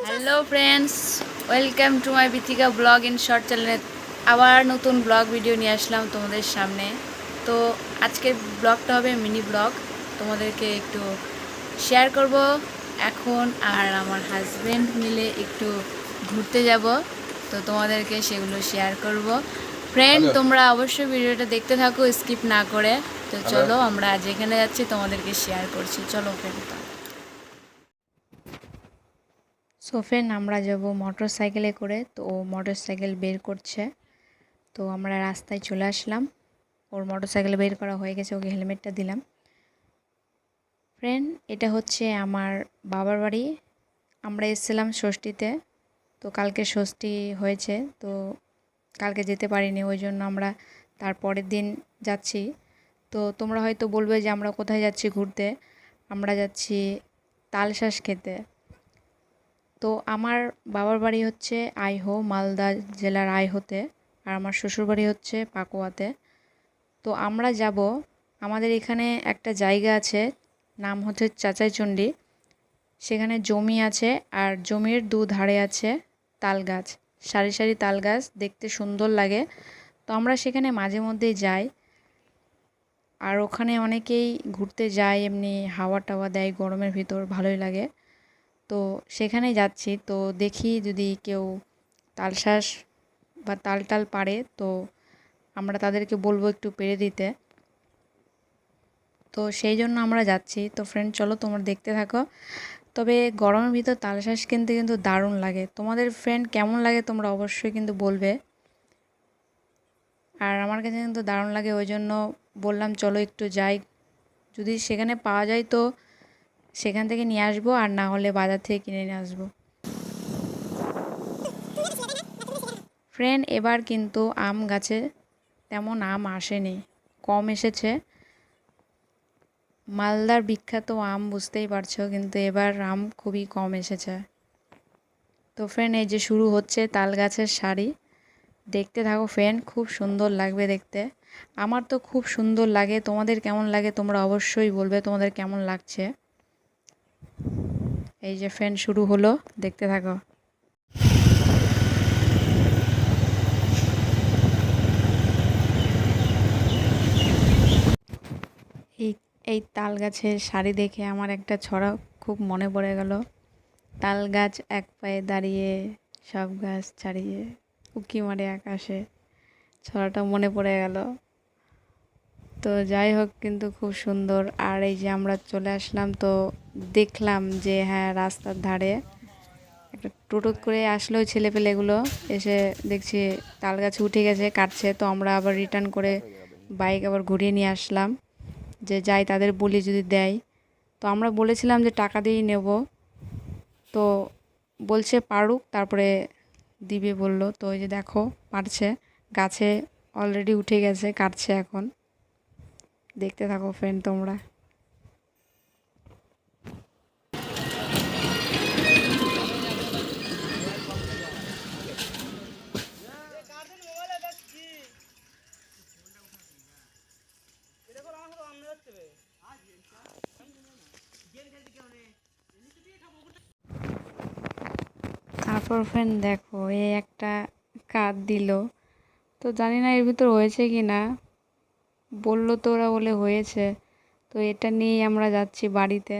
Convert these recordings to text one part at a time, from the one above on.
Hello friends, welcome to my Bithika blog in short চ্যানেলে আবার নতুন ব্লগ ভিডিও নিয়ে আসলাম তোমাদের সামনে। তো আজকের ব্লগটা হবে মিনি ব্লগ, তোমাদেরকে একটু শেয়ার করব। এখন আর আমার হাজব্যান্ড মিলে একটু ঘুরতে যাব, তো তোমাদেরকে সেগুলো শেয়ার করব। ফ্রেন্ড, তোমরা অবশ্যই ভিডিওটা দেখতে থাকো স্কিপ না করে। তো চলো আমরা যেখানে যাচ্ছি তোমাদেরকে শেয়ার করছি। চলো ফ্রেন্ড। ফ্রেন্ড, আমরা যাব মোটর সাইকেলে করে। তো ও মোটর সাইকেল বের করছে, তো আমরা রাস্তায় চলে আসলাম। ওর মোটর সাইকেল বের করা হয়ে গেছে, ওকে হেলমেটটা দিলাম। ফ্রেন্ড, এটা হচ্ছে আমার বাবার বাড়ি। আমরা এসেছিলাম ষষ্ঠীতে, তো কালকে ষষ্ঠী হয়েছে, তো কালকে যেতে পারিনি, ওই জন্য আমরা তার পরের দিন যাচ্ছি। তো তোমরা হয়তো বলবে যে আমরা কোথায় যাচ্ছি ঘুরতে। আমরা যাচ্ছি তালশাঁস খেতে। তো আমার বাবার বাড়ি হচ্ছে আইহো, মালদা জেলার আইহোতে, আর আমার শ্বশুরবাড়ি হচ্ছে পাকুয়াতে। তো আমরা যাব, আমাদের এখানে একটা জায়গা আছে, নাম হচ্ছে চাচাইচণ্ডী। সেখানে জমি আছে, আর জমির দুধারে আছে তাল গাছ, সারি সারি তাল গাছ, দেখতে সুন্দর লাগে। তো আমরা সেখানে মাঝে মধ্যেই যাই, আর ওখানে অনেকেই ঘুরতে যায়, এমনি হাওয়া টাওয়া দেয় গরমের ভিতর, ভালোই লাগে। তো সেখানে যাচ্ছি, তো দেখি যদি কেউ তালশাঁস বা তাল টাল পারে, তো আমরা তাদেরকে বলবো একটু পেরে দিতে। তো সেই জন্য আমরা যাচ্ছি। তো ফ্রেন্ড, চলো তোমরা দেখতে থাকো। তবে গরমের ভিতর তালশাঁস কিনতে কিন্তু দারুণ লাগে। তোমাদের ফ্রেন্ড কেমন লাগে তোমরা অবশ্যই কিন্তু বলবে। আর আমার কাছে কিন্তু দারুণ লাগে, ওই জন্য বললাম চলো একটু যাই। যদি সেখানে পাওয়া যায় তো সেখান থেকে নিয়ে আসবো, আর না হলে বাজার থেকে কিনে নিয়ে আসবো। ফ্রেন্ড, এবার কিন্তু আম গাছে তেমন আম আসেনি, কম এসেছে। মালদার বিখ্যাত আম বুঝতেই পারছো, কিন্তু এবার আম খুবই কম এসেছে। তো ফ্রেন্ড, এই যে শুরু হচ্ছে তাল গাছের সারি, দেখতে থাকো ফ্রেন্ড, খুব সুন্দর লাগবে দেখতে। আমার তো খুব সুন্দর লাগে, তোমাদের কেমন লাগে তোমরা অবশ্যই বলবে তোমাদের কেমন লাগছে। এই যে ফ্রেন্ড শুরু হলো, দেখতে থাকো। এই এই তাল গাছের সারি দেখে আমার একটা ছড়া খুব মনে পড়ে গেল। তাল গাছ এক পায়ে দাঁড়িয়ে, সব গাছ ছাড়িয়ে, উঁকি মারে আকাশে। ছড়াটা মনে পড়ে গেল। তো যাই হোক, কিন্তু খুব সুন্দর। আর এই যে আমরা চলে আসলাম, তো দেখলাম যে হ্যাঁ, রাস্তার ধারে একটা টোটো করে আসলো ছেলেপেলেগুলো, এসে দেখছি তাল গাছে উঠে গেছে, কাটছে। তো আমরা আবার রিটার্ন করে বাইক আবার ঘুরিয়ে নিয়ে আসলাম, যে যাই তাদের বলি যদি দেয়। তো আমরা বলেছিলাম যে টাকা দিয়েই নেব, তো বলছে পারুক তারপরে দিবে বলল। তো ওই যে দেখো পারছে, গাছে অলরেডি উঠে গেছে, কাটছে এখন। দেখতে থাকো ফ্রেন্ড তোমরা। তারপর ফ্রেন্ড দেখো, এই একটা কাঠ দিল, তো জানি না এর ভিতর হয়েছে কি না, বললো তো ওরা বলে হয়েছে। তো এটা নিয়েই আমরা যাচ্ছি বাড়িতে।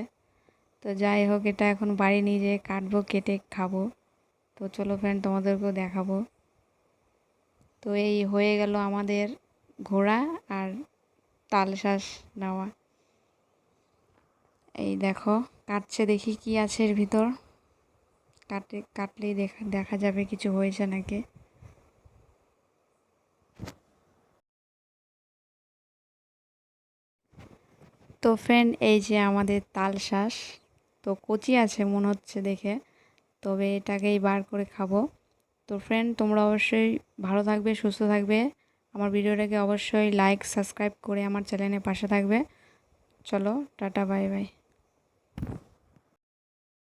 তো যাই হোক, এটা এখন বাড়ি নিয়ে যেয়ে কাটবো, কেটে খাবো। তো চলো ফ্রেন্ড, তোমাদেরকেও দেখাবো। তো এই হয়ে গেল আমাদের ঘোরা আর তালশাঁস নেওয়া। এই দেখো কাটছে, দেখি কি আছে এর ভিতর। কাটলেই দেখা দেখা যাবে কিছু হয়েছে নাকি। তো ফ্রেন্ড, এই যে আমাদের তালশাঁস, তো কচি আছে মনে হচ্ছে দেখে, তবে এটাকেই বার করে খাবো। তো ফ্রেন্ড, তোমরা অবশ্যই ভালো থাকবে, সুস্থ থাকবে। আমার ভিডিওটাকে অবশ্যই লাইক সাবস্ক্রাইব করে আমার চ্যানেলের পাশে থাকবে। চলো টাটা, বাই বাই।